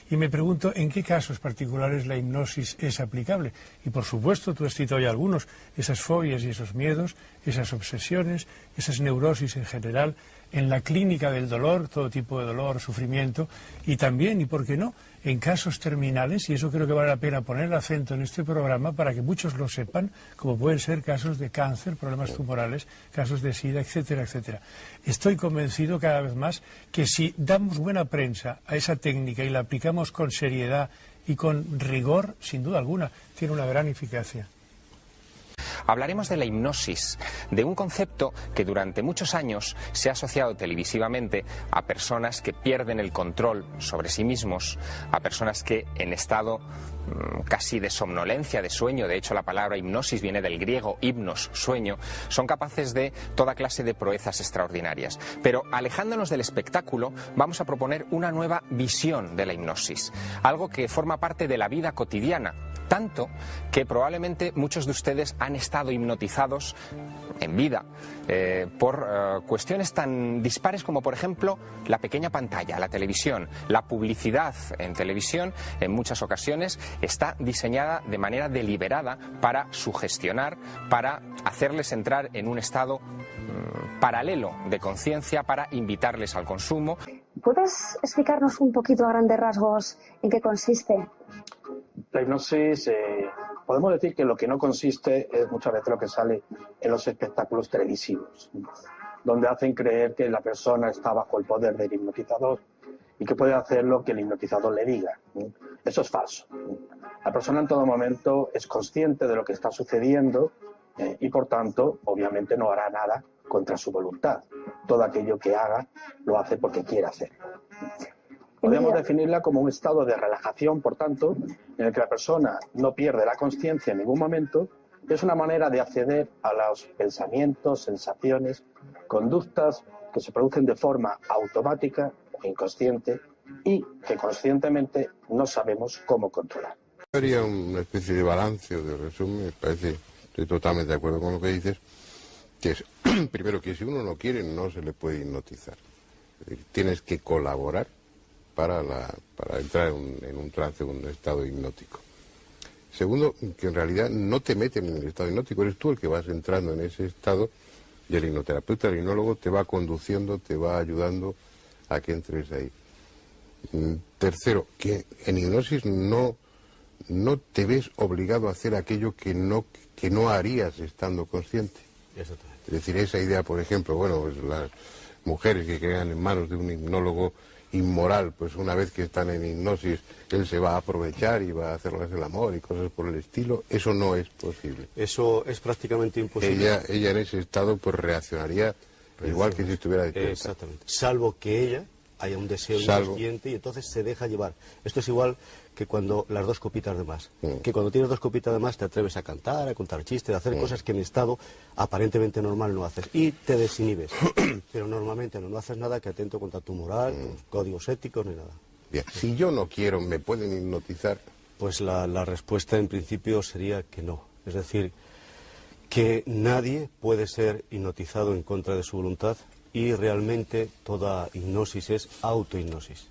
Y me pregunto en qué casos particulares la hipnosis es aplicable. Y por supuesto, tú has citado ya algunos, esas fobias y esos miedos, esas obsesiones, esas neurosis en general, en la clínica del dolor, todo tipo de dolor, sufrimiento, y también, y por qué no, en casos terminales, y eso creo que vale la pena poner el acento en este programa para que muchos lo sepan, como pueden ser casos de cáncer, problemas tumorales, casos de SIDA, etcétera, etcétera. Estoy convencido cada vez más que si damos buena prensa a esa técnica y la aplicamos con seriedad y con rigor, sin duda alguna, tiene una gran eficacia. Hablaremos de la hipnosis, de un concepto que durante muchos años se ha asociado televisivamente a personas que pierden el control sobre sí mismos, a personas que en estado casi de somnolencia, de sueño, de hecho la palabra hipnosis viene del griego hipnos, sueño, son capaces de toda clase de proezas extraordinarias. Pero alejándonos del espectáculo, vamos a proponer una nueva visión de la hipnosis, algo que forma parte de la vida cotidiana, tanto que probablemente muchos de ustedes han estado hipnotizados en vida por cuestiones tan dispares como, por ejemplo, la pequeña pantalla, la televisión. La publicidad en televisión en muchas ocasiones está diseñada de manera deliberada para sugestionar, para hacerles entrar en un estado paralelo de conciencia, para invitarles al consumo. ¿Puedes explicarnos un poquito a grandes rasgos en qué consiste? La hipnosis, podemos decir que lo que no consiste es muchas veces lo que sale en los espectáculos televisivos, donde hacen creer que la persona está bajo el poder del hipnotizador y que puede hacer lo que el hipnotizador le diga. Eso es falso. La persona en todo momento es consciente de lo que está sucediendo y, por tanto, obviamente no hará nada contra su voluntad. Todo aquello que haga lo hace porque quiere hacerlo. Podemos definirla como un estado de relajación, por tanto, en el que la persona no pierde la consciencia en ningún momento. Es una manera de acceder a los pensamientos, sensaciones, conductas que se producen de forma automática e inconsciente y que conscientemente no sabemos cómo controlar. Haría una especie de balance o de resumen, me parece, estoy totalmente de acuerdo con lo que dices, que es, primero, que si uno no quiere no se le puede hipnotizar. Es decir, tienes que colaborar para entrar en un trance, en un estado hipnótico. Segundo, que en realidad no te meten en el estado hipnótico, eres tú el que vas entrando en ese estado y el hipnoterapeuta, el hipnólogo, te va conduciendo, te va ayudando a que entres ahí. Tercero, que en hipnosis no te ves obligado a hacer aquello que no harías estando consciente. Exactamente. Es decir, esa idea, por ejemplo, bueno, pues las mujeres que quedan en manos de un hipnólogo inmoral, pues una vez que están en hipnosis, él se va a aprovechar y va a hacerles el amor y cosas por el estilo, eso no es posible. Eso es prácticamente imposible. Ella en ese estado pues reaccionaría igual que si estuviera despierta. Exactamente. Salvo que ella haya un deseo inconsciente y entonces se deja llevar. Esto es igual que cuando las 2 copitas de más. Que cuando tienes 2 copitas de más te atreves a cantar, a contar chistes, a hacer cosas que en estado aparentemente normal no haces. Y te desinhibes. Pero normalmente no haces nada que atento contra tu moral, tus códigos éticos, ni nada. Bien. Si yo no quiero, ¿me pueden hipnotizar? Pues la respuesta en principio sería que no. Es decir, que nadie puede ser hipnotizado en contra de su voluntad y realmente toda hipnosis es autohipnosis.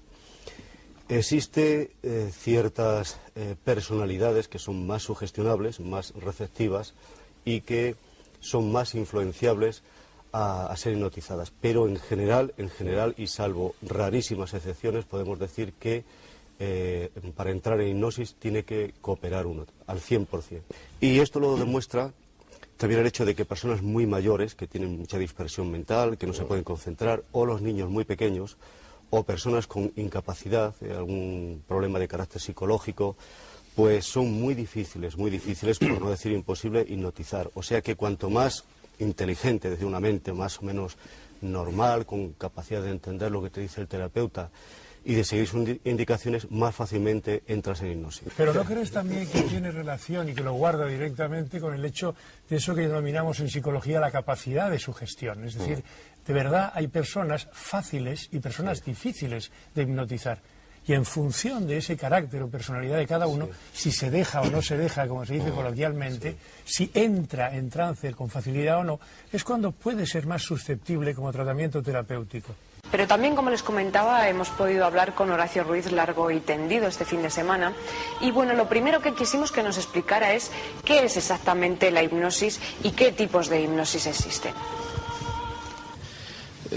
Existe ciertas personalidades que son más sugestionables, más receptivas y que son más influenciables a ser hipnotizadas. Pero en general, y salvo rarísimas excepciones, podemos decir que para entrar en hipnosis tiene que cooperar uno al 100%. Y esto lo demuestra también el hecho de que personas muy mayores, que tienen mucha dispersión mental, que no se pueden concentrar, o los niños muy pequeños, o personas con incapacidad, algún problema de carácter psicológico, pues son muy difíciles, por no decir imposible, hipnotizar. O sea que cuanto más inteligente, desde una mente más o menos normal, con capacidad de entender lo que te dice el terapeuta y de seguir sus indicaciones, más fácilmente entras en hipnosis. Pero ¿no crees también que tiene relación y que lo guarda directamente con el hecho de eso que denominamos en psicología la capacidad de sugestión? Es decir, de verdad hay personas fáciles y personas difíciles de hipnotizar. Y en función de ese carácter o personalidad de cada uno, si se deja o no se deja, como se dice coloquialmente, si entra en trance con facilidad o no, es cuando puede ser más susceptible como tratamiento terapéutico. pero también, como les comentaba, hemos podido hablar con Horacio Ruiz largo y tendido este fin de semana. Y bueno, lo primero que quisimos que nos explicara es qué es exactamente la hipnosis y qué tipos de hipnosis existen.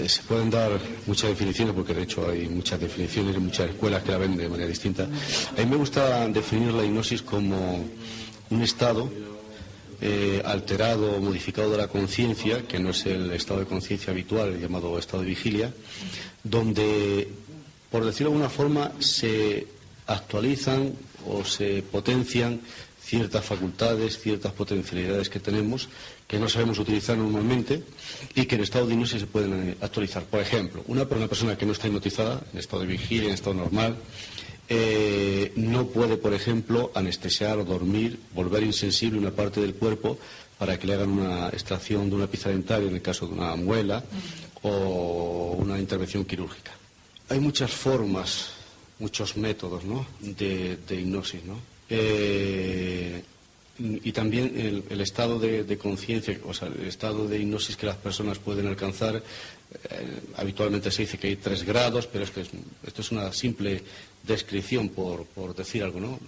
Se pueden dar muchas definiciones, porque de hecho hay muchas definiciones y muchas escuelas que la ven de manera distinta. A mí me gusta definir la hipnosis como un estado alterado o modificado de la conciencia, que no es el estado de conciencia habitual, el llamado estado de vigilia, donde, por decirlo de alguna forma, se actualizan o se potencian ciertas facultades, ciertas potencialidades que tenemos, que no sabemos utilizar normalmente y que en estado de hipnosis se pueden actualizar. Por ejemplo, una persona que no está hipnotizada, en estado de vigilia, en estado normal, no puede, por ejemplo, anestesiar o dormir, volver insensible una parte del cuerpo para que le hagan una extracción de una pieza dentaria, en el caso de una muela, o una intervención quirúrgica. Hay muchas formas, muchos métodos, ¿no?, de hipnosis, ¿no? Y también el estado de conciencia, o sea, el estado de hipnosis que las personas pueden alcanzar, habitualmente se dice que hay 3 grados, pero esto es una simple descripción por decir algo, ¿no?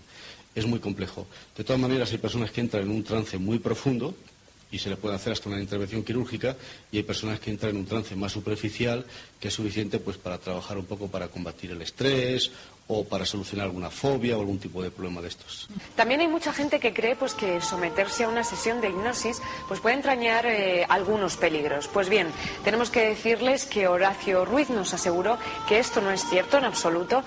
Es muy complejo. De todas maneras, hay personas que entran en un trance muy profundo y se le puede hacer hasta una intervención quirúrgica, y hay personas que entran en un trance más superficial, que es suficiente pues para trabajar un poco para combatir el estrés o para solucionar alguna fobia o algún tipo de problema de estos. También hay mucha gente que cree pues que someterse a una sesión de hipnosis pues puede entrañar algunos peligros. Pues bien, tenemos que decirles que Horacio Ruiz nos aseguró que esto no es cierto en absoluto,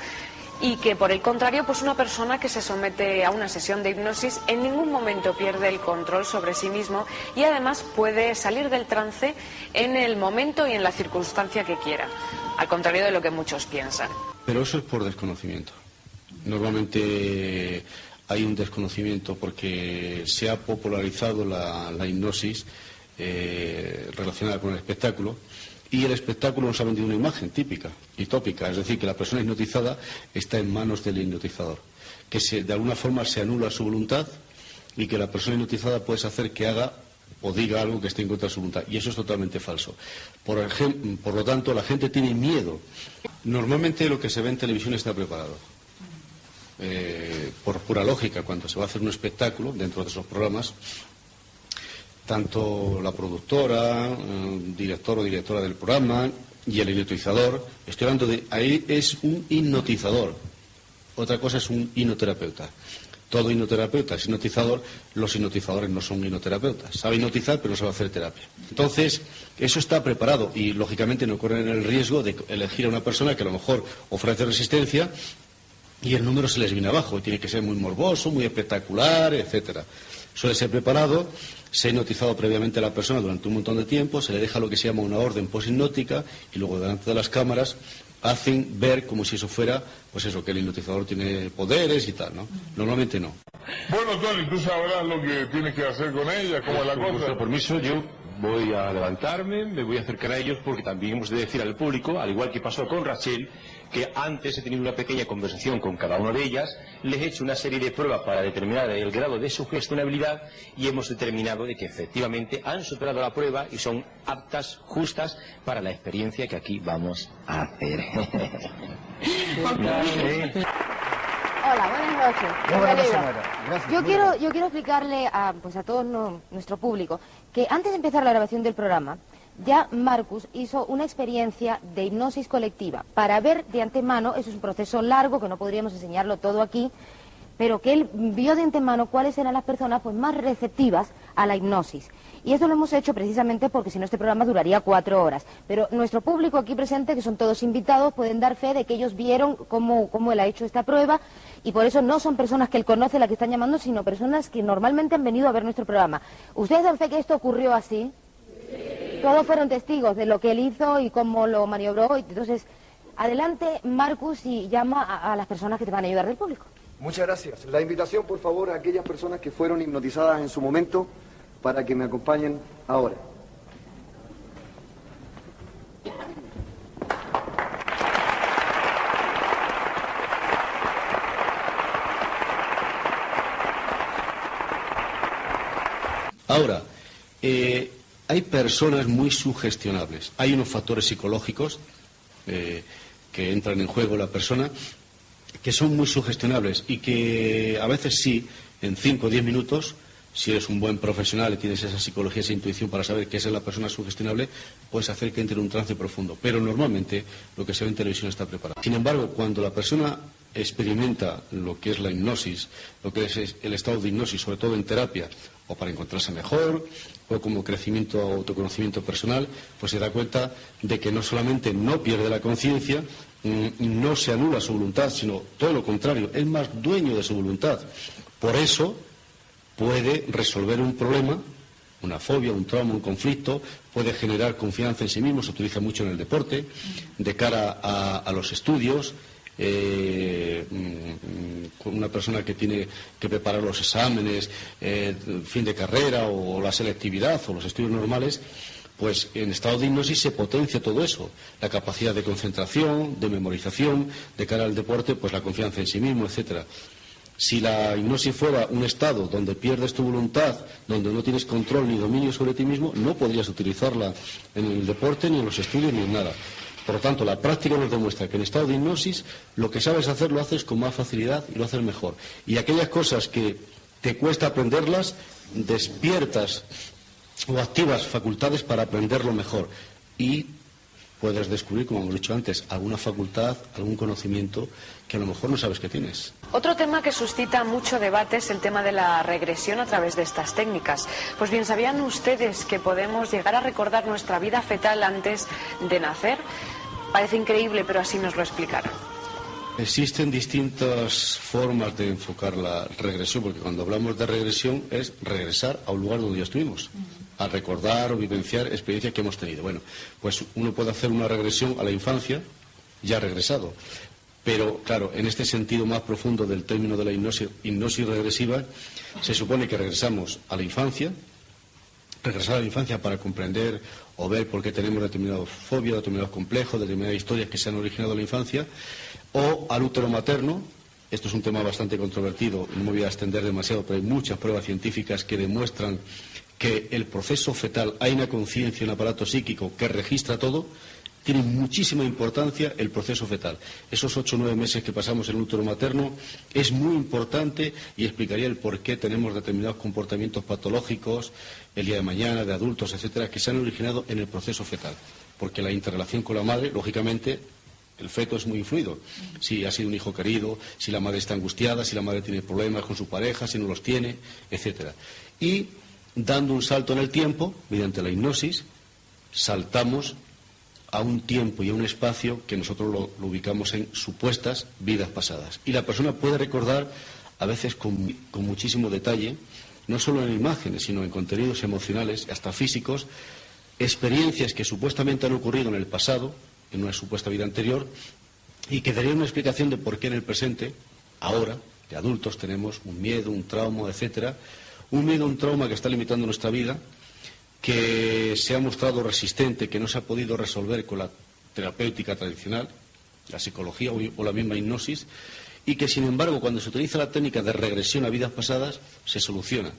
y que por el contrario, pues una persona que se somete a una sesión de hipnosis en ningún momento pierde el control sobre sí mismo, y además puede salir del trance en el momento y en la circunstancia que quiera, al contrario de lo que muchos piensan. Pero eso es por desconocimiento. Normalmente hay un desconocimiento porque se ha popularizado la hipnosis relacionada con el espectáculo, y el espectáculo nos ha vendido una imagen típica y tópica, es decir, que la persona hipnotizada está en manos del hipnotizador, que de alguna forma se anula su voluntad, y que la persona hipnotizada puede hacer que haga o diga algo que esté en contra de su voluntad, y eso es totalmente falso. Por lo tanto, la gente tiene miedo. Normalmente lo que se ve en televisión está preparado. Por pura lógica, cuando se va a hacer un espectáculo dentro de esos programas, tanto la productora, director o directora del programa y el hipnotizador, estoy hablando de, ahí es un hipnotizador, otra cosa es un hipnoterapeuta. Todo hipnoterapeuta es hipnotizador, los hipnotizadores no son hipnoterapeutas. Sabe hipnotizar, pero no sabe hacer terapia. Entonces, eso está preparado y, lógicamente, no corren el riesgo de elegir a una persona que a lo mejor ofrece resistencia y el número se les viene abajo, y tiene que ser muy morboso, muy espectacular, etcétera. Suele ser preparado, se ha hipnotizado previamente a la persona durante un montón de tiempo, se le deja lo que se llama una orden poshipnótica, y luego delante de las cámaras hacen ver como si eso fuera, pues eso, que el hipnotizador tiene poderes y tal, ¿no? Normalmente no. Bueno, Tony, tú sabrás lo que tienes que hacer con ella, cómo es la cosa. Con vuestro permiso, yo voy a levantarme, me voy a acercar a ellos, porque también hemos de decir al público, al igual que pasó con Rachel, que antes he tenido una pequeña conversación con cada una de ellas, les he hecho una serie de pruebas para determinar el grado de sugestionabilidad, y hemos determinado de que efectivamente han superado la prueba y son aptas, justas para la experiencia que aquí vamos a hacer. Hola, buenas noches. Bienvenida. Yo quiero explicarle a todo nuestro público que antes de empezar la grabación del programa, ya Marcus hizo una experiencia de hipnosis colectiva para ver de antemano, eso es un proceso largo que no podríamos enseñarlo todo aquí, pero que él vio de antemano cuáles eran las personas pues más receptivas a la hipnosis. Y eso lo hemos hecho precisamente porque si no este programa duraría 4 horas. Pero nuestro público aquí presente, que son todos invitados, pueden dar fe de que ellos vieron cómo él ha hecho esta prueba, y por eso no son personas que él conoce las que están llamando, sino personas que normalmente han venido a ver nuestro programa. ¿Ustedes dan fe que esto ocurrió así? Todos fueron testigos de lo que él hizo y cómo lo maniobró. Entonces, adelante, Marcus, y llama a las personas que te van a ayudar del público. Muchas gracias. La invitación, por favor, a aquellas personas que fueron hipnotizadas en su momento, para que me acompañen ahora. Ahora, hay personas muy sugestionables. Hay unos factores psicológicos que entran en juego en la persona, que son muy sugestionables y que a veces sí, en 5 o 10 minutos, si eres un buen profesional y tienes esa psicología, esa intuición para saber que esa es la persona sugestionable, puedes hacer que entre en un trance profundo. Pero normalmente lo que se ve en televisión está preparado. Sin embargo, cuando la persona experimenta lo que es la hipnosis, lo que es el estado de hipnosis, sobre todo en terapia, o para encontrarse mejor, o como crecimiento, autoconocimiento personal, pues se da cuenta de que no solamente no pierde la conciencia, no se anula su voluntad, sino todo lo contrario, es más dueño de su voluntad. Por eso puede resolver un problema, una fobia, un trauma, un conflicto, puede generar confianza en sí mismo, se utiliza mucho en el deporte, de cara a los estudios, con una persona que tiene que preparar los exámenes, fin de carrera o la selectividad o los estudios normales, pues en estado de hipnosis se potencia todo eso, la capacidad de concentración, de memorización, de cara al deporte, pues la confianza en sí mismo, etcétera. Si la hipnosis fuera un estado donde pierdes tu voluntad, donde no tienes control ni dominio sobre ti mismo, no podrías utilizarla en el deporte, ni en los estudios, ni en nada. Por lo tanto, la práctica nos demuestra que en estado de hipnosis lo que sabes hacer lo haces con más facilidad y lo haces mejor. Y aquellas cosas que te cuesta aprenderlas, despiertas o activas facultades para aprenderlo mejor. Y puedes descubrir, como hemos dicho antes, alguna facultad, algún conocimiento que a lo mejor no sabes que tienes. Otro tema que suscita mucho debate es el tema de la regresión a través de estas técnicas. Pues bien, ¿sabían ustedes que podemos llegar a recordar nuestra vida fetal antes de nacer? Parece increíble, pero así nos lo explicaron. Existen distintas formas de enfocar la regresión, porque cuando hablamos de regresión es regresar a un lugar donde ya estuvimos, a recordar o vivenciar experiencias que hemos tenido. Bueno, pues uno puede hacer una regresión a la infancia, ya regresado. Pero, claro, en este sentido más profundo del término de la hipnosis regresiva, se supone que regresamos a la infancia, regresar a la infancia para comprender o ver por qué tenemos determinadas fobias, determinados complejos, determinadas historias que se han originado en la infancia, o al útero materno. Esto es un tema bastante controvertido, no me voy a extender demasiado, pero hay muchas pruebas científicas que demuestran que el proceso fetal, hay una conciencia, un aparato psíquico que registra todo. Tiene muchísima importancia el proceso fetal. Esos 8 o 9 meses que pasamos en el útero materno es muy importante y explicaría el por qué tenemos determinados comportamientos patológicos el día de mañana, de adultos, etcétera, que se han originado en el proceso fetal. Porque la interrelación con la madre, lógicamente, el feto es muy influido. Si ha sido un hijo querido, si la madre está angustiada, si la madre tiene problemas con su pareja, si no los tiene, etcétera. Y dando un salto en el tiempo, mediante la hipnosis, saltamos a un tiempo y a un espacio que nosotros lo ubicamos en supuestas vidas pasadas. Y la persona puede recordar, a veces con muchísimo detalle, no solo en imágenes, sino en contenidos emocionales, hasta físicos, experiencias que supuestamente han ocurrido en el pasado, en una supuesta vida anterior, y que darían una explicación de por qué en el presente, ahora, de adultos, tenemos un miedo, un trauma, etcétera, un miedo, un trauma que está limitando nuestra vida, que se ha mostrado resistente, que no se ha podido resolver con la terapéutica tradicional, la psicología o la misma hipnosis, y que, sin embargo, cuando se utiliza la técnica de regresión a vidas pasadas, se soluciona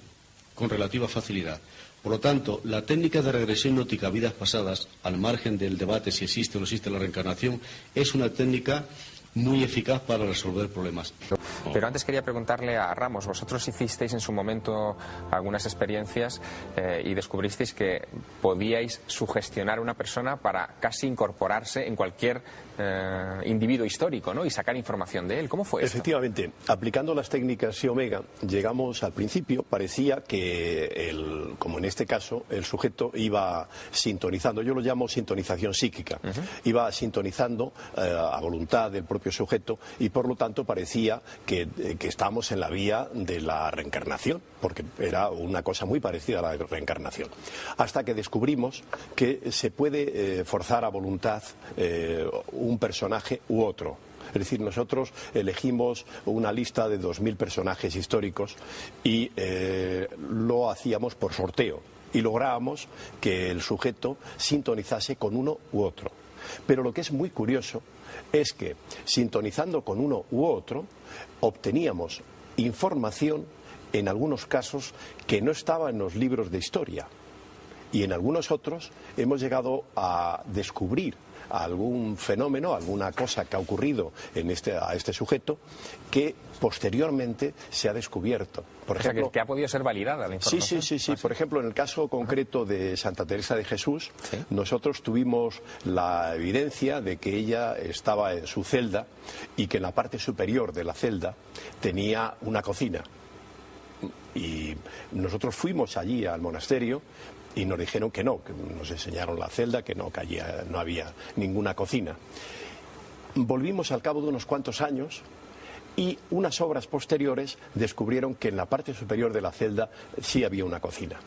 con relativa facilidad. Por lo tanto, la técnica de regresión hipnótica a vidas pasadas, al margen del debate si existe o no existe la reencarnación, es una técnica muy eficaz para resolver problemas. Pero antes quería preguntarle a Ramos, vosotros hicisteis en su momento algunas experiencias y descubristeis que podíais sugestionar a una persona para casi incorporarse en cualquier individuo histórico, ¿no? Y sacar información de él. ¿Cómo fue esto? Efectivamente, aplicando las técnicas Psi Omega, llegamos al principio, parecía que, como en este caso, el sujeto iba sintonizando, yo lo llamo sintonización psíquica, iba sintonizando a voluntad del propio sujeto y por lo tanto parecía que estábamos en la vía de la reencarnación, porque era una cosa muy parecida a la reencarnación. Hasta que descubrimos que se puede forzar a voluntad un personaje u otro. Es decir, nosotros elegimos una lista de 2000 personajes históricos y lo hacíamos por sorteo y lográbamos que el sujeto sintonizase con uno u otro. Pero lo que es muy curioso es que, sintonizando con uno u otro, obteníamos información, en algunos casos, que no estaba en los libros de historia. Y en algunos otros hemos llegado a descubrir algún fenómeno, alguna cosa que ha ocurrido a este sujeto que posteriormente se ha descubierto. Por ejemplo, que ha podido ser validada la información. Sí. Por ejemplo, en el caso concreto de Santa Teresa de Jesús, nosotros tuvimos la evidencia de que ella estaba en su celda y que en la parte superior de la celda tenía una cocina. Y nosotros fuimos allí al monasterio y nos dijeron que no, que nos enseñaron la celda, que no había ninguna cocina. Volvimos al cabo de unos cuantos años y unas obras posteriores descubrieron que en la parte superior de la celda sí había una cocina.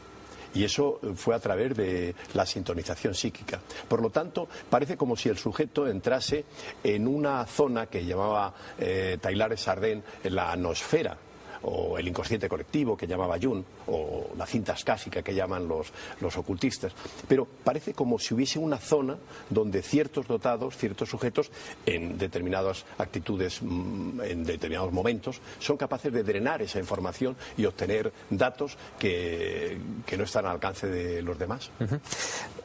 Y eso fue a través de la sintonización psíquica. Por lo tanto, parece como si el sujeto entrase en una zona que llamaba Taylor-Sardin la nosfera, o el inconsciente colectivo que llamaba Jung, o la cinta ascáfica que llaman los ocultistas. Pero parece como si hubiese una zona donde ciertos dotados, ciertos sujetos, en determinadas actitudes, en determinados momentos, son capaces de drenar esa información y obtener datos que no están al alcance de los demás.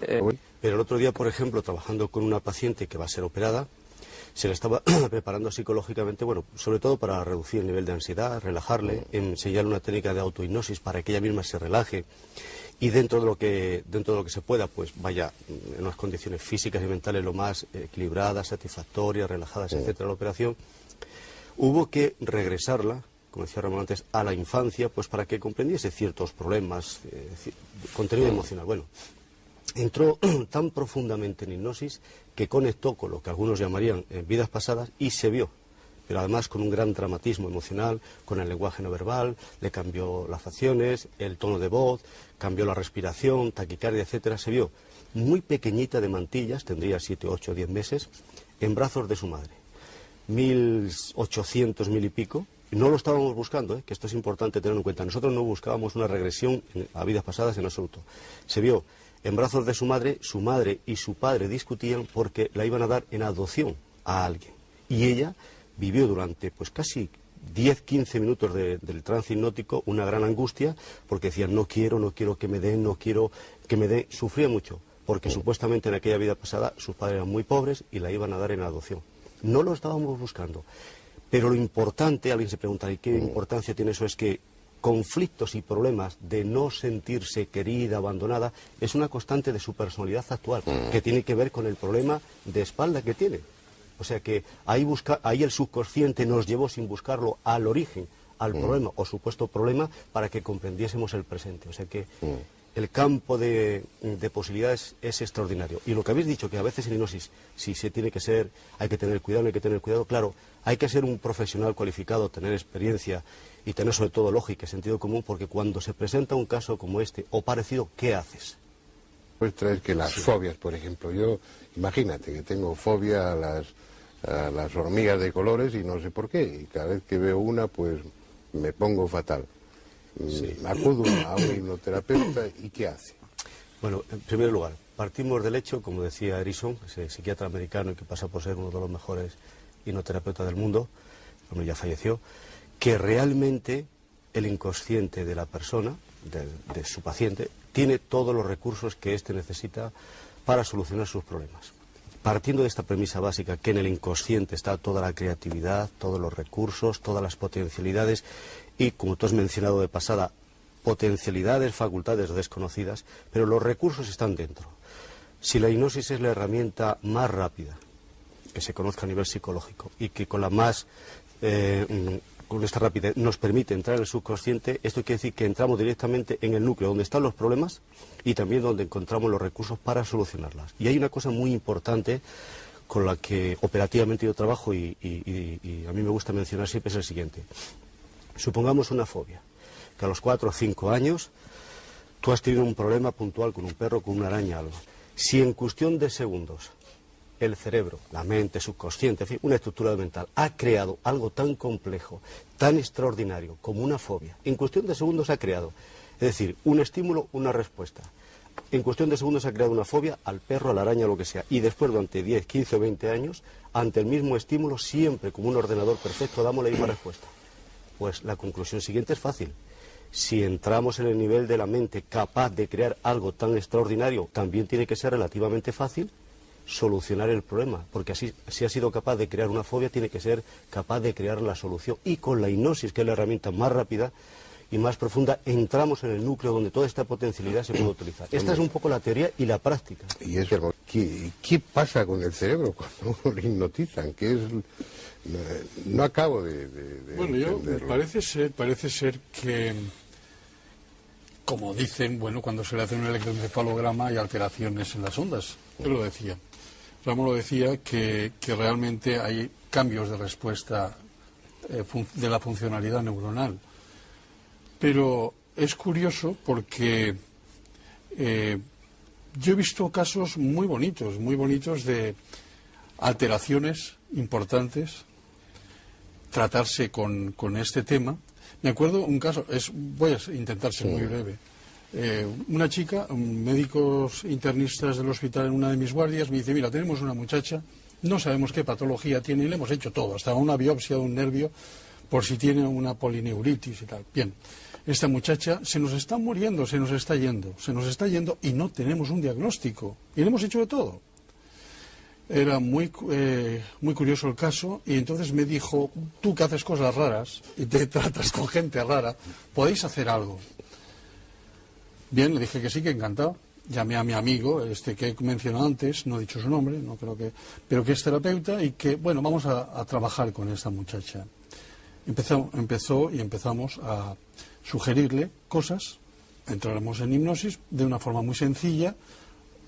Pero el otro día, por ejemplo, trabajando con una paciente que va a ser operada, se le estaba preparando psicológicamente, bueno, sobre todo para reducir el nivel de ansiedad, relajarle, enseñarle una técnica de autohipnosis para que ella misma se relaje y dentro de lo que se pueda, pues vaya en unas condiciones físicas y mentales lo más equilibradas, satisfactorias, relajadas, etcétera, la operación. Hubo que regresarla, como decía Ramón antes, a la infancia, pues para que comprendiese ciertos problemas, contenido emocional. Bueno, entró tan profundamente en hipnosis que conectó con lo que algunos llamarían vidas pasadas y se vio, pero además con un gran dramatismo emocional, con el lenguaje no verbal, le cambió las facciones, el tono de voz, cambió la respiración, taquicardia, etcétera. Se vio muy pequeñita de mantillas, tendría 7, 8, 10 meses, en brazos de su madre. 1800, 1000 y pico. No lo estábamos buscando, que esto es importante tenerlo en cuenta. Nosotros no buscábamos una regresión a vidas pasadas en absoluto. Se vio en brazos de su madre y su padre discutían porque la iban a dar en adopción a alguien. Y ella vivió durante pues casi 10-15 minutos del trance hipnótico una gran angustia porque decía no quiero que me den, no quiero que me den. Sufría mucho porque supuestamente en aquella vida pasada sus padres eran muy pobres y la iban a dar en adopción. No lo estábamos buscando. Pero lo importante, alguien se pregunta, ¿y qué importancia tiene eso? Es que conflictos y problemas de no sentirse querida, abandonada, es una constante de su personalidad actual, que tiene que ver con el problema de espalda que tiene. O sea que ahí el subconsciente nos llevó sin buscarlo al origen, al problema o supuesto problema, para que comprendiésemos el presente. O sea que el campo de posibilidades es extraordinario. Y lo que habéis dicho, que a veces en hipnosis, si se tiene que ser, hay que tener cuidado, no hay que tener cuidado, claro, hay que ser un profesional cualificado, tener experiencia y tener sobre todo lógica y sentido común, porque cuando se presenta un caso como este o parecido, ¿qué haces? Pues traes que las fobias, por ejemplo, yo, imagínate que tengo fobia a las hormigas de colores y no sé por qué, y cada vez que veo una, pues me pongo fatal. Acudo a un hipnoterapeuta y ¿qué hace? Bueno, en primer lugar, partimos del hecho, como decía Erickson, ese psiquiatra americano y que pasa por ser uno de los mejores hipnoterapeutas del mundo, bueno, ya falleció, que realmente el inconsciente de la persona, de su paciente, tiene todos los recursos que éste necesita para solucionar sus problemas. Partiendo de esta premisa básica, que en el inconsciente está toda la creatividad, todos los recursos, todas las potencialidades y, como tú has mencionado de pasada, potencialidades, facultades desconocidas, pero los recursos están dentro. Si la hipnosis es la herramienta más rápida que se conozca a nivel psicológico y que con esta rapidez nos permite entrar en el subconsciente, esto quiere decir que entramos directamente en el núcleo donde están los problemas y también donde encontramos los recursos para solucionarlas. Y hay una cosa muy importante con la que operativamente yo trabajo y a mí me gusta mencionar siempre, es el siguiente. Supongamos una fobia, que a los 4 o 5 años tú has tenido un problema puntual con un perro, con una araña, algo. Si en cuestión de segundos el cerebro, la mente, subconsciente, en fin, una estructura mental, ha creado algo tan complejo, tan extraordinario como una fobia, en cuestión de segundos ha creado, es decir, un estímulo, una respuesta. En cuestión de segundos ha creado una fobia al perro, a la araña, lo que sea, y después durante 10, 15 o 20 años, ante el mismo estímulo, siempre como un ordenador perfecto, damos la misma respuesta. Pues la conclusión siguiente es fácil. Si entramos en el nivel de la mente capaz de crear algo tan extraordinario, también tiene que ser relativamente fácil solucionar el problema, porque así, si ha sido capaz de crear una fobia, tiene que ser capaz de crear la solución. Y con la hipnosis, que es la herramienta más rápida y más profunda, entramos en el núcleo donde toda esta potencialidad se puede utilizar. Esta es un poco la teoría y la práctica. Y eso, ¿qué pasa con el cerebro cuando uno le hipnotizan? ¿Qué es? No acabo de bueno, entenderlo. parece ser que, como dicen, bueno, cuando se le hace un electroencefalograma hay alteraciones en las ondas. Yo lo decía. Ramón lo decía que realmente hay cambios de respuesta de la funcionalidad neuronal. Pero es curioso porque yo he visto casos muy bonitos de alteraciones importantes, tratarse con este tema. Me acuerdo un caso, voy a intentar ser muy breve. Una chica, médicos internistas del hospital en una de mis guardias, me dice, mira, tenemos una muchacha, no sabemos qué patología tiene y le hemos hecho todo, hasta una biopsia de un nervio por si tiene una polineuritis y tal. Bien, esta muchacha se nos está muriendo, se nos está yendo y no tenemos un diagnóstico y le hemos hecho de todo. Era muy curioso el caso y entonces me dijo, tú que haces cosas raras y te tratas con gente rara, ¿podéis hacer algo? Bien, le dije que sí, que encantado. Llamé a mi amigo, que he mencionado antes, no he dicho su nombre, no creo que, pero que es terapeuta y que, bueno, vamos a trabajar con esta muchacha. Empezamos a sugerirle cosas, entráramos en hipnosis de una forma muy sencilla,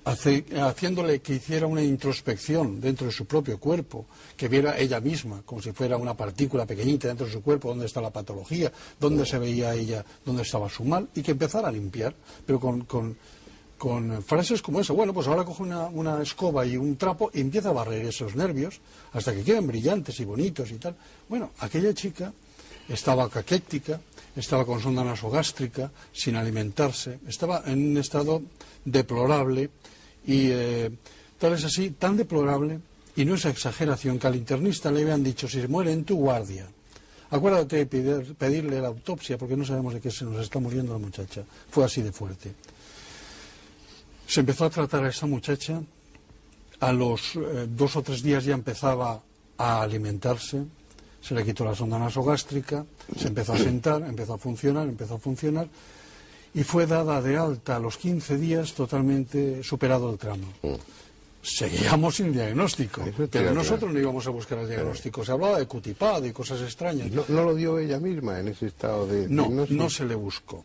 haciéndole que hiciera una introspección dentro de su propio cuerpo, que viera ella misma, como si fuera una partícula pequeñita dentro de su cuerpo, dónde está la patología, dónde se veía ella, dónde estaba su mal, y que empezara a limpiar, pero con frases como esa. Bueno, pues ahora coge una escoba y un trapo y empieza a barrer esos nervios hasta que queden brillantes y bonitos y tal. Bueno, aquella chica estaba caquéctica, estaba con sonda nasogástrica, sin alimentarse, estaba en un estado deplorable y tal es así, tan deplorable, y no es exageración, que al internista le habían dicho, si se muere en tu guardia, acuérdate de pedirle la autopsia porque no sabemos de qué se nos está muriendo la muchacha. Fue así de fuerte. Se empezó a tratar a esa muchacha, a los 2 o 3 días ya empezaba a alimentarse, se le quitó la sonda nasogástrica, se empezó a sentar, empezó a funcionar, y fue dada de alta a los 15 días totalmente superado el tramo. Seguíamos sin diagnóstico, pero nosotros no íbamos a buscar el diagnóstico. Se hablaba de cutipado y cosas extrañas. ¿No lo dio ella misma en ese estado de diagnóstico? No se le buscó.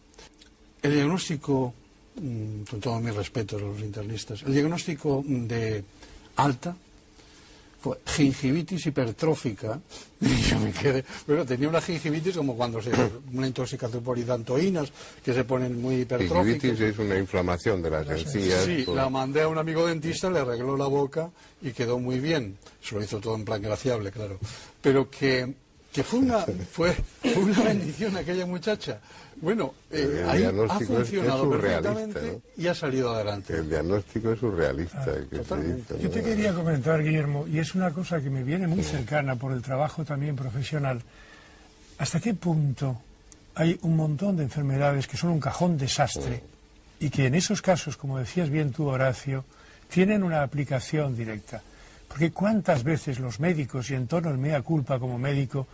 El diagnóstico, con todo mi respeto a los internistas, el diagnóstico de alta fue gingivitis hipertrófica. Y yo me quedé, bueno, tenía una gingivitis como cuando una intoxicación por hidantoínas que se ponen muy hipertróficas. Gingivitis es una inflamación de las encías. Sí, la mandé a un amigo dentista, le arregló la boca y quedó muy bien. Se lo hizo todo en plan graciable, claro. Pero que fue una bendición aquella muchacha. Bueno, ahí ha funcionado perfectamente, ¿no? Y ha salido adelante. El diagnóstico es surrealista. Yo te quería comentar, Guillermo, y es una cosa que me viene muy cercana por el trabajo también profesional. ¿Hasta qué punto hay un montón de enfermedades que son un cajón desastre y que en esos casos, como decías bien tú, Horacio, tienen una aplicación directa? Porque cuántas veces los médicos, y en tono el mea culpa como médico,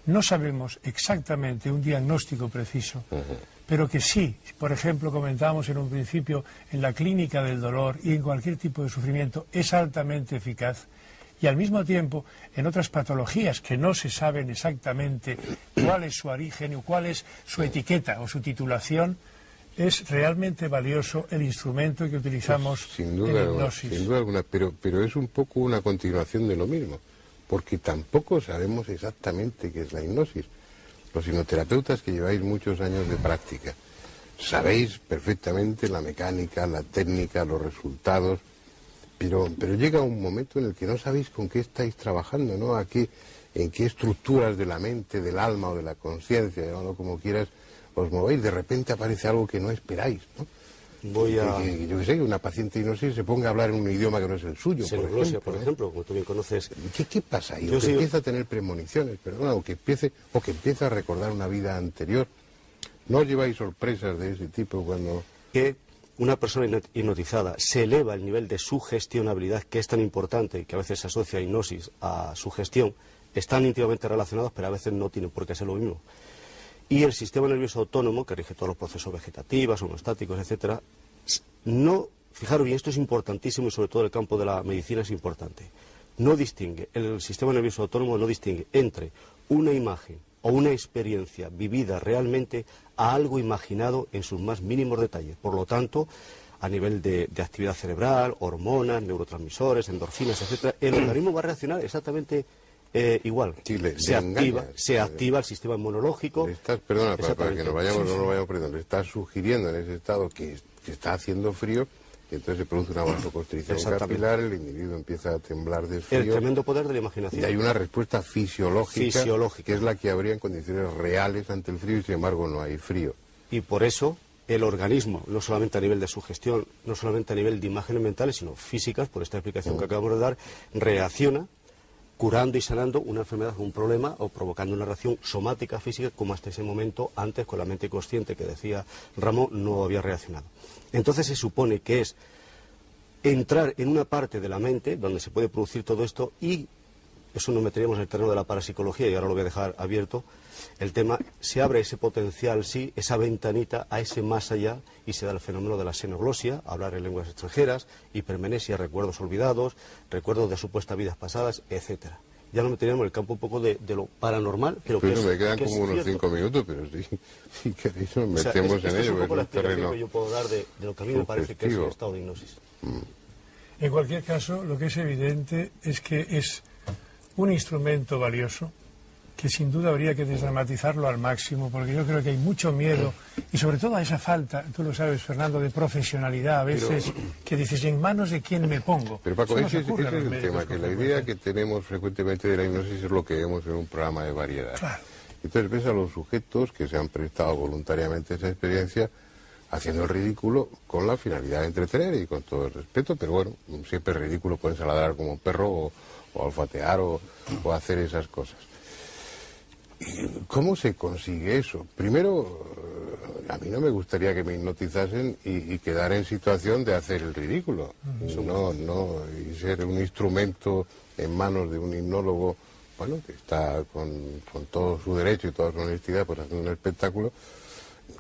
no sabemos exactamente un diagnóstico preciso, pero que sí, por ejemplo, comentábamos en un principio, en la clínica del dolor y en cualquier tipo de sufrimiento, es altamente eficaz. Y al mismo tiempo, en otras patologías que no se saben exactamente cuál es su origen o cuál es su etiqueta o su titulación, es realmente valioso el instrumento que utilizamos en hipnosis. Sin duda alguna, pero es un poco una continuación de lo mismo, porque tampoco sabemos exactamente qué es la hipnosis. Los hipnoterapeutas que lleváis muchos años de práctica, sabéis perfectamente la mecánica, la técnica, los resultados, pero llega un momento en el que no sabéis con qué estáis trabajando, ¿no? En qué estructuras de la mente, del alma o de la conciencia, llamadlo como quieras, os movéis. De repente aparece algo que no esperáis, ¿no? Yo que sé, que una paciente de hipnosis se ponga a hablar en un idioma que no es el suyo, por ejemplo, como tú bien conoces. ¿Qué pasa ahí? O que empieza a tener premoniciones, perdona, o que empieza a recordar una vida anterior. ¿No os lleváis sorpresas de ese tipo cuando...? Que una persona hipnotizada se eleva el nivel de sugestionabilidad, que es tan importante y que a veces se asocia a hipnosis a sugestión, están íntimamente relacionados, pero a veces no tienen por qué ser lo mismo. Y el sistema nervioso autónomo, que rige todos los procesos vegetativos, homeostáticos, etcétera, no, fijaros bien, esto es importantísimo y sobre todo en el campo de la medicina es importante, no distingue, el sistema nervioso autónomo no distingue entre una imagen o una experiencia vivida realmente a algo imaginado en sus más mínimos detalles. Por lo tanto, a nivel de actividad cerebral, hormonas, neurotransmisores, endorfinas, etcétera, el organismo va a reaccionar exactamente igual. Sí, se activa el sistema inmunológico. Perdona, para que no nos vayamos perdiendo, le estás sugiriendo en ese estado que está haciendo frío, y entonces se produce una vasoconstricción capilar, el individuo empieza a temblar de frío. El tremendo poder de la imaginación. Y hay una respuesta fisiológica, que es la que habría en condiciones reales ante el frío, y sin embargo no hay frío. Y por eso el organismo, no solamente a nivel de sugestión, no solamente a nivel de imágenes mentales, sino físicas, por esta explicación que acabamos de dar, reacciona curando y sanando una enfermedad o un problema o provocando una reacción somática física como hasta ese momento antes con la mente consciente que decía Ramón no había reaccionado. Entonces se supone que es entrar en una parte de la mente donde se puede producir todo esto y eso nos meteríamos en el terreno de la parapsicología y ahora lo voy a dejar abierto. El tema, se abre ese potencial, sí, esa ventanita a ese más allá y se da el fenómeno de la xenoglosia, hablar en lenguas extranjeras, hipermenesia, recuerdos olvidados, recuerdos de supuestas vidas pasadas, etcétera. Ya nos meteríamos en el campo un poco de lo paranormal, pero que me quedan como unos 5 minutos, pero sí, si queréis nos metemos en ello. Es un poco la explicación que yo puedo dar de lo que a mí me parece que es el estado de hipnosis. En cualquier caso, lo que es evidente es que es un instrumento valioso que sin duda habría que desdramatizarlo al máximo, porque yo creo que hay mucho miedo y sobre todo a esa falta, tú lo sabes, Fernando, de profesionalidad a veces, que dices, ¿en manos de quién me pongo? Pero Paco, ese es el tema, que la idea que tenemos frecuentemente de la hipnosis es lo que vemos en un programa de variedad. Claro. Entonces ves a los sujetos que se han prestado voluntariamente a esa experiencia haciendo el ridículo con la finalidad de entretener y con todo el respeto, pero bueno, siempre es ridículo ponerse a ladrar como un perro o olfatear o hacer esas cosas. ¿Cómo se consigue eso? Primero, a mí no me gustaría que me hipnotizasen y quedar en situación de hacer el ridículo. Y ser un instrumento en manos de un hipnólogo, bueno, que está con todo su derecho y toda su honestidad pues haciendo un espectáculo,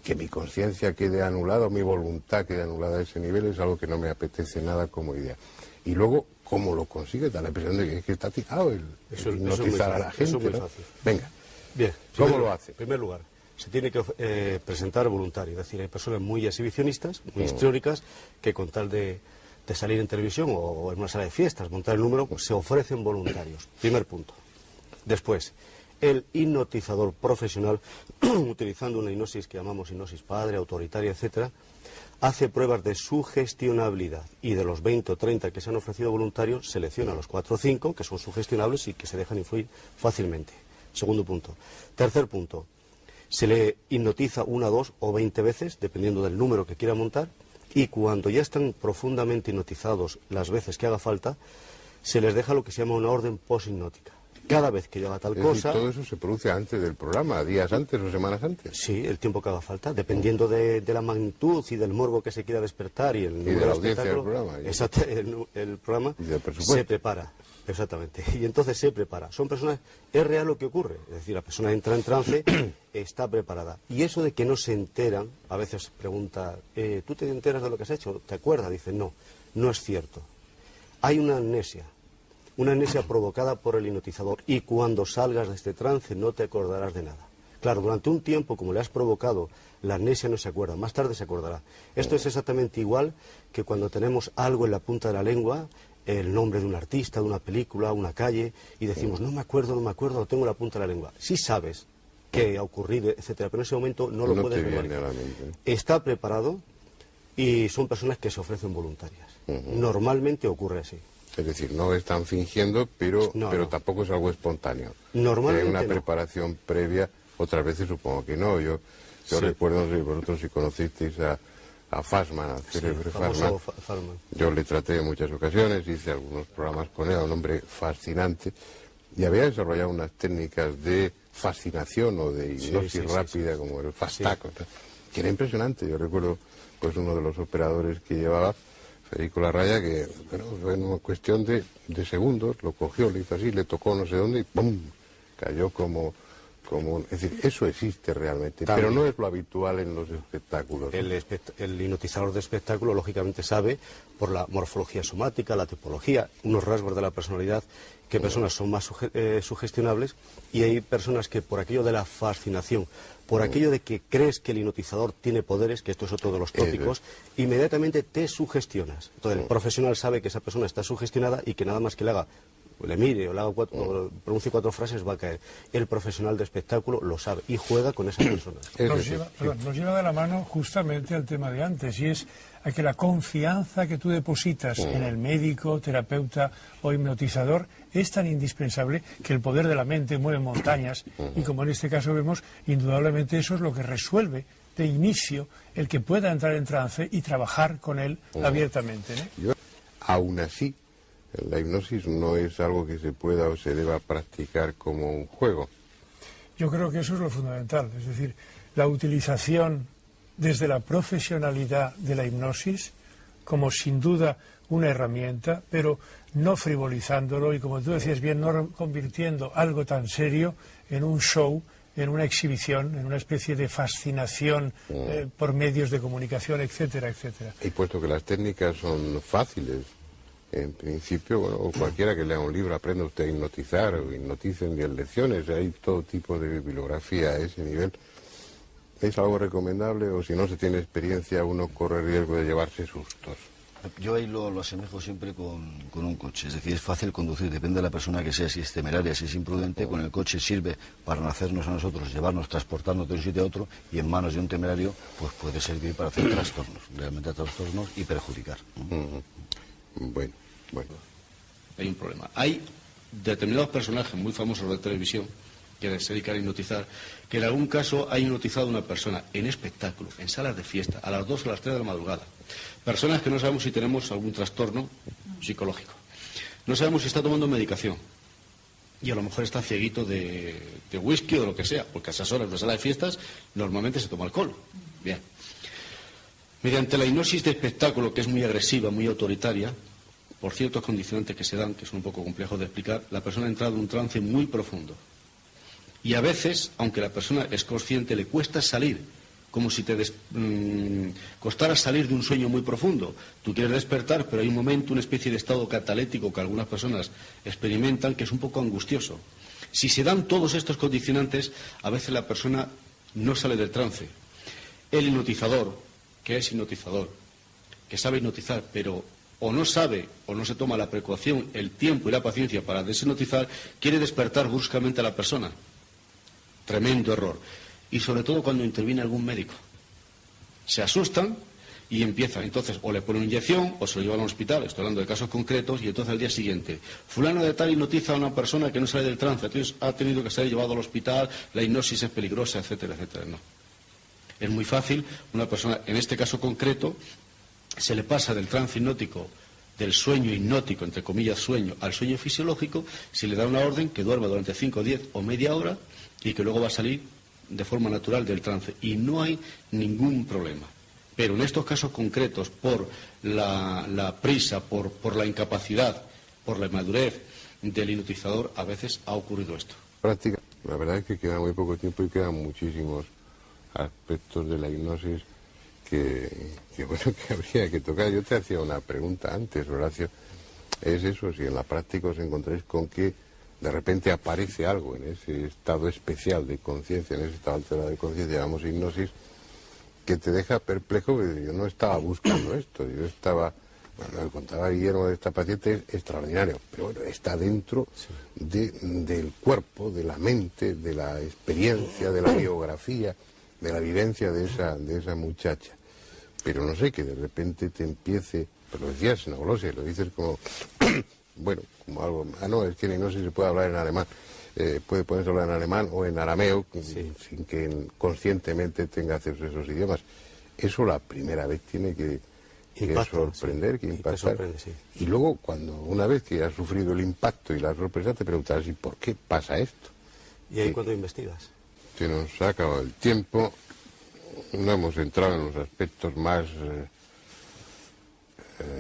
que mi conciencia quede anulada o mi voluntad quede anulada a ese nivel es algo que no me apetece nada como idea. Y luego, ¿cómo lo consigue? Da la impresión de que está tirado el hipnotizar a la gente. Eso es muy ¿no? fácil. Venga. Bien, ¿Cómo lo hace? En primer lugar, se tiene que presentar voluntario, es decir, hay personas muy exhibicionistas, muy histriónicas, que con tal de salir en televisión o en una sala de fiestas, montar el número, se ofrecen voluntarios. Primer punto. Después, el hipnotizador profesional, utilizando una hipnosis que llamamos hipnosis padre, autoritaria, etcétera, hace pruebas de sugestionabilidad y de los 20 o 30 que se han ofrecido voluntarios, selecciona a los 4 o 5 que son sugestionables y que se dejan influir fácilmente. Segundo punto. Tercer punto. Se le hipnotiza 1, 2 o 20 veces, dependiendo del número que quiera montar, y cuando ya están profundamente hipnotizados las veces que haga falta, se les deja lo que se llama una orden poshipnótica. Cada vez que lleva tal cosa... ¿Y todo eso se produce antes del programa, días antes o semanas antes? Sí, el tiempo que haga falta, dependiendo de la magnitud y del morbo que se quiera despertar y el número de la audiencia del programa. Exacto, el programa se prepara. Exactamente, y entonces se prepara. Son personas, es real lo que ocurre, es decir, la persona entra en trance, está preparada. Y eso de que no se enteran, a veces pregunta, ¿tú te enteras de lo que has hecho? ¿Te acuerdas? Dice, no, no es cierto. Hay una amnesia provocada por el hipnotizador, y cuando salgas de este trance no te acordarás de nada. Claro, durante un tiempo, como le has provocado, la amnesia no se acuerda, más tarde se acordará. Esto es exactamente igual que cuando tenemos algo en la punta de la lengua, el nombre de un artista, de una película, una calle, y decimos, no me acuerdo, lo tengo en la punta de la lengua. Sí sabes qué ha ocurrido, etcétera, pero en ese momento no lo puedes memorizar. Está preparado y son personas que se ofrecen voluntarias. Normalmente ocurre así. Es decir, no están fingiendo, pero tampoco es algo espontáneo. Normalmente hay una preparación previa, otras veces supongo que no. Yo recuerdo, no sé vosotros si conocisteis a Fassmann, a Cerebre Fassmann. Yo le traté en muchas ocasiones, hice algunos programas con él, un hombre fascinante, y había desarrollado unas técnicas de fascinación o de hipnosis rápida, como el fast-tac, que era impresionante. Yo recuerdo pues uno de los operadores que llevaba, Federico Larraya, que bueno, en una cuestión de segundos lo cogió, le hizo así, le tocó no sé dónde y ¡pum! Cayó como es decir, eso existe realmente, también, pero no es lo habitual en los espectáculos, ¿no? El hipnotizador de espectáculo, lógicamente, sabe, por la morfología somática, la tipología, unos rasgos de la personalidad, qué personas son más sugestionables, y hay personas que por aquello de la fascinación, por aquello de que crees que el hipnotizador tiene poderes, que esto es otro de los tópicos, inmediatamente te sugestionas. Entonces el profesional sabe que esa persona está sugestionada y que nada más que le haga, le mire o le haga pronuncie 4 frases, va a caer. El profesional de espectáculo lo sabe y juega con esa persona. Nos lleva de la mano justamente al tema de antes, y es a que la confianza que tú depositas en el médico, terapeuta o hipnotizador es tan indispensable que el poder de la mente mueve montañas, y como en este caso vemos, indudablemente eso es lo que resuelve de inicio el que pueda entrar en trance y trabajar con él abiertamente, ¿no? Aún así, la hipnosis no es algo que se pueda o se deba practicar como un juego. Yo creo que eso es lo fundamental, es decir, la utilización desde la profesionalidad de la hipnosis como sin duda una herramienta, pero no frivolizándolo y, como tú decías bien, no convirtiendo algo tan serio en un show, en una exhibición, en una especie de fascinación por medios de comunicación, etcétera, etcétera. Y puesto que las técnicas son fáciles, en principio, bueno, cualquiera que lea un libro aprenda usted a hipnotizar o hipnoticen 10 lecciones, hay todo tipo de bibliografía a ese nivel. ¿Es algo recomendable o si no se tiene experiencia uno corre riesgo de llevarse sustos? Yo ahí lo asemejo siempre con un coche, es decir, es fácil conducir, depende de la persona que sea, si es temeraria, si es imprudente, con el coche sirve para hacernos a nosotros, llevarnos, transportarnos de un sitio a otro, y en manos de un temerario pues puede servir para hacer trastornos, realmente trastornos y perjudicar. Bueno. Hay un problema. Hay determinados personajes muy famosos de televisión que se dedican a hipnotizar, que en algún caso ha hipnotizado a una persona en espectáculo, en salas de fiesta, a las 2 o a las 3 de la madrugada. Personas que no sabemos si tenemos algún trastorno psicológico. No sabemos si está tomando medicación. Y a lo mejor está cieguito de whisky o de lo que sea, porque a esas horas de sala de fiestas normalmente se toma alcohol. Bien. Mediante la hipnosis de espectáculo, que es muy agresiva, muy autoritaria, por ciertos condicionantes que se dan, que son un poco complejos de explicar, la persona ha entrado en un trance muy profundo. Y a veces, aunque la persona es consciente, le cuesta salir, como si te costara salir de un sueño muy profundo. Tú quieres despertar, pero hay un momento, una especie de estado catalético que algunas personas experimentan, que es un poco angustioso. Si se dan todos estos condicionantes, a veces la persona no sale del trance. El hipnotizador, que es hipnotizador, que sabe hipnotizar, pero o no sabe o no se toma la precaución, el tiempo y la paciencia para deshipnotizar, quiere despertar bruscamente a la persona. Tremendo error. Y sobre todo cuando interviene algún médico. Se asustan y empiezan. Entonces, o le ponen una inyección o se lo llevan al hospital. Estoy hablando de casos concretos. Y entonces al día siguiente, fulano de tal hipnotiza a una persona que no sale del trance. Entonces ha tenido que ser llevado al hospital, la hipnosis es peligrosa, etcétera, etcétera. No. Es muy fácil. Una persona, en este caso concreto, se le pasa del trance hipnótico, del sueño hipnótico, entre comillas sueño, al sueño fisiológico, se le da una orden que duerma durante 5, 10 o media hora y que luego va a salir de forma natural del trance. Y no hay ningún problema. Pero en estos casos concretos, por la prisa, por la incapacidad, por la inmadurez del hipnotizador, a veces ha ocurrido esto. Práctica. La verdad es que queda muy poco tiempo y quedan muchísimos aspectos de la hipnosis que bueno, que habría que tocar. Yo te hacía una pregunta antes, Horacio, es eso, si en la práctica os encontráis con que de repente aparece algo en ese estado especial de conciencia, en ese estado alterado de conciencia, llamamos hipnosis, que te deja perplejo, porque yo no estaba buscando esto, yo estaba, bueno, lo contaba Guillermo de esta paciente, es extraordinario, pero bueno, está dentro del cuerpo, de la mente, de la experiencia, de la biografía, de la vivencia de esa muchacha. Pero no sé, que de repente te empiece, pero lo decías en Agolosia, lo dices como, bueno, como algo, no, es que no sé si se puede hablar en alemán, puede ponerse a hablar en alemán o en arameo, sin que conscientemente tenga acceso a esos idiomas. Eso la primera vez tiene que sorprender, que impactar. Y luego, una vez que has sufrido el impacto y la sorpresa, te preguntas, ¿y por qué pasa esto? ¿Y ahí cuando investigas? Se nos ha acabado el tiempo. no hemos entrado en los aspectos más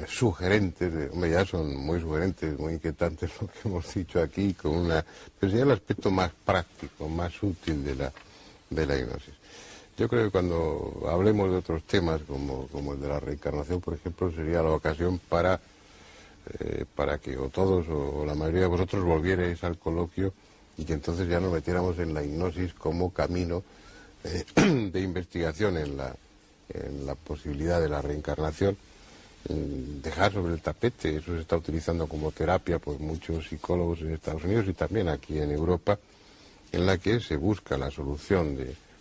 sugerentes, hombre, ya son muy sugerentes, muy inquietantes lo que hemos dicho aquí, pero sería el aspecto más práctico, más útil de la hipnosis. Yo creo que cuando hablemos de otros temas, como el de la reencarnación, por ejemplo, sería la ocasión para que o todos o la mayoría de vosotros volvierais al coloquio y que entonces ya nos metiéramos en la hipnosis como camino de investigación en la posibilidad de la reencarnación, dejar sobre el tapete, eso se está utilizando como terapia por muchos psicólogos en Estados Unidos y también aquí en Europa, en la que se busca la solución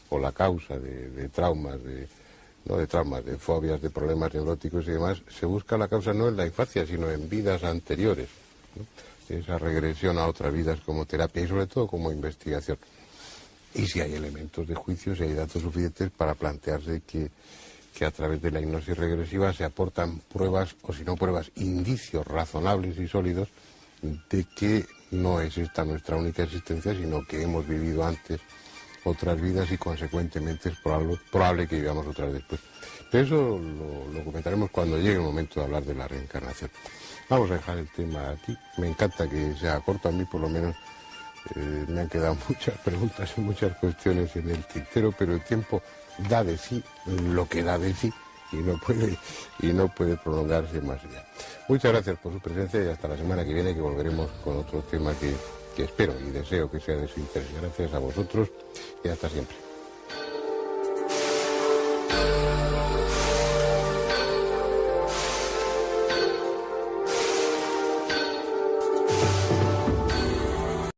o la causa de traumas, de fobias, de problemas neuróticos y demás. Se busca la causa no en la infancia, sino en vidas anteriores, ¿no? Esa regresión a otras vidas como terapia y sobre todo como investigación. Y si hay elementos de juicio, si hay datos suficientes para plantearse que a través de la hipnosis regresiva se aportan pruebas, o si no pruebas, indicios razonables y sólidos de que no es esta nuestra única existencia, sino que hemos vivido antes otras vidas y consecuentemente es probable que vivamos otras después. Pero eso lo comentaremos cuando llegue el momento de hablar de la reencarnación. Vamos a dejar el tema aquí. Me encanta que sea corto, a mí por lo menos me han quedado muchas preguntas y muchas cuestiones en el tintero, pero el tiempo da de sí lo que da de sí y no puede prolongarse más allá. Muchas gracias por su presencia y hasta la semana que viene, que volveremos con otro tema que espero y deseo que sea de su interés. Gracias a vosotros y hasta siempre.